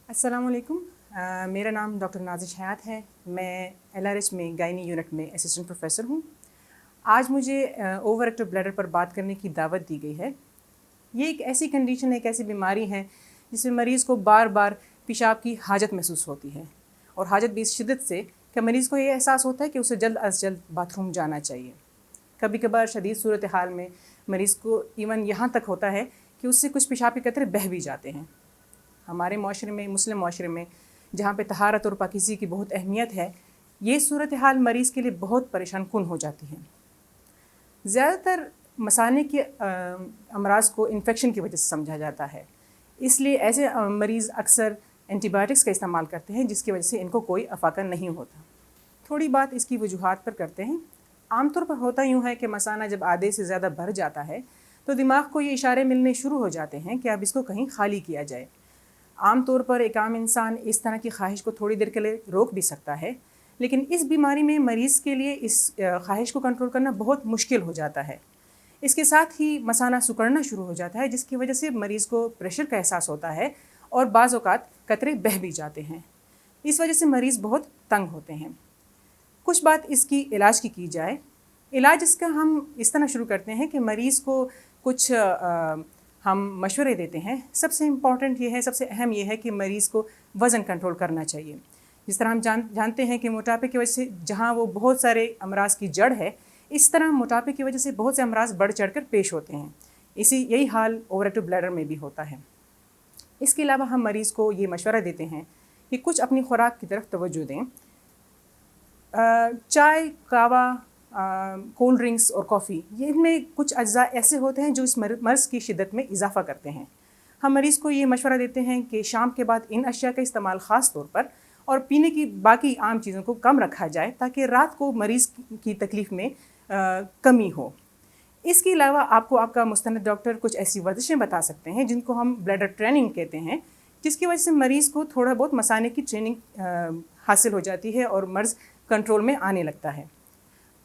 السلام علیکم، میرا نام ڈاکٹر نازش حیات ہے. میں LRH میں گائنی یونٹ میں اسسٹنٹ پروفیسر ہوں. آج مجھے اوور ایکٹیو بلیڈر پر بات کرنے کی دعوت دی گئی ہے. یہ ایک ایسی کنڈیشن ہے، ایک ایسی بیماری ہے جس میں مریض کو بار بار پیشاب کی حاجت محسوس ہوتی ہے، اور حاجت بھی اس شدت سے کہ مریض کو یہ احساس ہوتا ہے کہ اسے جلد از جلد باتھ روم جانا چاہیے. کبھی کبھار شدید صورتحال میں مریض کو ایون یہاں تک ہوتا ہے کہ اس سے کچھ پیشاب کے قطرے بہہ بھی جاتے ہیں. ہمارے معاشرے میں، مسلم معاشرے میں، جہاں پہ طہارت اور پاکیزگی کی بہت اہمیت ہے، یہ صورتحال مریض کے لیے بہت پریشان کن ہو جاتی ہے. زیادہ تر مثانے کے امراض کو انفیکشن کی وجہ سے سمجھا جاتا ہے، اس لیے ایسے مریض اکثر اینٹی بایوٹکس کا استعمال کرتے ہیں جس کی وجہ سے ان کو کوئی افاقہ نہیں ہوتا. تھوڑی بات اس کی وجوہات پر کرتے ہیں. عام طور پر ہوتا یوں ہے کہ مثانہ جب آدھے سے زیادہ بھر جاتا ہے تو دماغ کو یہ اشارے ملنے شروع ہو جاتے ہیں کہ اب اس کو کہیں خالی کیا جائے. عام طور پر ایک عام انسان اس طرح کی خواہش کو تھوڑی دیر کے لیے روک بھی سکتا ہے، لیکن اس بیماری میں مریض کے لیے اس خواہش کو کنٹرول کرنا بہت مشکل ہو جاتا ہے. اس کے ساتھ ہی مثانہ سکڑنا شروع ہو جاتا ہے، جس کی وجہ سے مریض کو پریشر کا احساس ہوتا ہے اور بعض اوقات قطرے بہہ بھی جاتے ہیں. اس وجہ سے مریض بہت تنگ ہوتے ہیں. کچھ بات اس کی علاج کی جائے. علاج اس کا ہم اس طرح شروع کرتے ہیں کہ مریض کو کچھ ہم مشورے دیتے ہیں. سب سے امپورٹنٹ یہ ہے، سب سے اہم یہ ہے کہ مریض کو وزن کنٹرول کرنا چاہیے. جس طرح ہم جانتے ہیں کہ موٹاپے کی وجہ سے جہاں وہ بہت سارے امراض کی جڑ ہے، اس طرح موٹاپے کی وجہ سے بہت سے امراض بڑھ چڑھ کر پیش ہوتے ہیں. یہی حال اوور ایکٹیو بلیڈر میں بھی ہوتا ہے. اس کے علاوہ ہم مریض کو یہ مشورہ دیتے ہیں کہ کچھ اپنی خوراک کی طرف توجہ دیں. چائے، قہوہ، کولڈ ڈرنکس اور کافی، یہ ان میں کچھ اجزاء ایسے ہوتے ہیں جو اس مرض کی شدت میں اضافہ کرتے ہیں. ہم مریض کو یہ مشورہ دیتے ہیں کہ شام کے بعد ان اشیاء کا استعمال خاص طور پر اور پینے کی باقی عام چیزوں کو کم رکھا جائے تاکہ رات کو مریض کی تکلیف میں کمی ہو. اس کے علاوہ آپ کا مستند ڈاکٹر کچھ ایسی ورزشیں بتا سکتے ہیں جن کو ہم بلیڈر ٹریننگ کہتے ہیں، جس کی وجہ سے مریض کو تھوڑا بہت مثانے کی ٹریننگ حاصل ہو جاتی ہے اور مرض کنٹرول میں آنے لگتا ہے.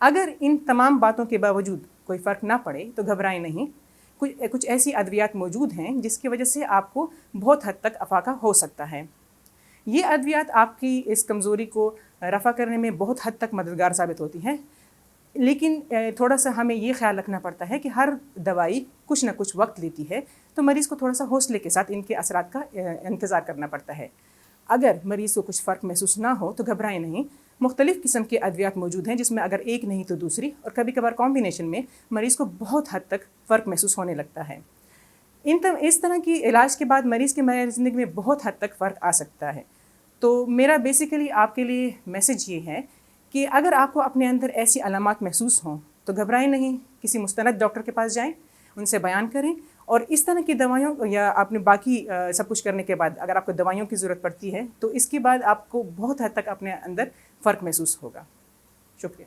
اگر ان تمام باتوں کے باوجود کوئی فرق نہ پڑے تو گھبرائیں نہیں. کچھ ایسی ادویات موجود ہیں جس کی وجہ سے آپ کو بہت حد تک افاقہ ہو سکتا ہے. یہ ادویات آپ کی اس کمزوری کو رفع کرنے میں بہت حد تک مددگار ثابت ہوتی ہیں، لیکن تھوڑا سا ہمیں یہ خیال رکھنا پڑتا ہے کہ ہر دوائی کچھ نہ کچھ وقت لیتی ہے، تو مریض کو تھوڑا سا حوصلے کے ساتھ ان کے اثرات کا انتظار کرنا پڑتا ہے. اگر مریض کو کچھ فرق محسوس نہ ہو تو گھبرائیں نہیں. مختلف قسم کے ادویات موجود ہیں جس میں اگر ایک نہیں تو دوسری اور کبھی کبھار کمبینیشن میں مریض کو بہت حد تک فرق محسوس ہونے لگتا ہے. اس طرح کی علاج کے بعد مریض کے معیار زندگی میں بہت حد تک فرق آ سکتا ہے. تو میرا بیسیکلی آپ کے لیے میسج یہ ہے کہ اگر آپ کو اپنے اندر ایسی علامات محسوس ہوں تو گھبرائیں نہیں، کسی مستند ڈاکٹر کے پاس جائیں، ان سے بیان کریں، اور اس طرح کی دوائیوں یا آپ نے باقی سب کچھ کرنے کے بعد اگر آپ کو دوائیوں کی ضرورت پڑتی ہے تو اس کے بعد آپ کو بہت حد تک اپنے اندر فرق محسوس ہوگا. شکریہ.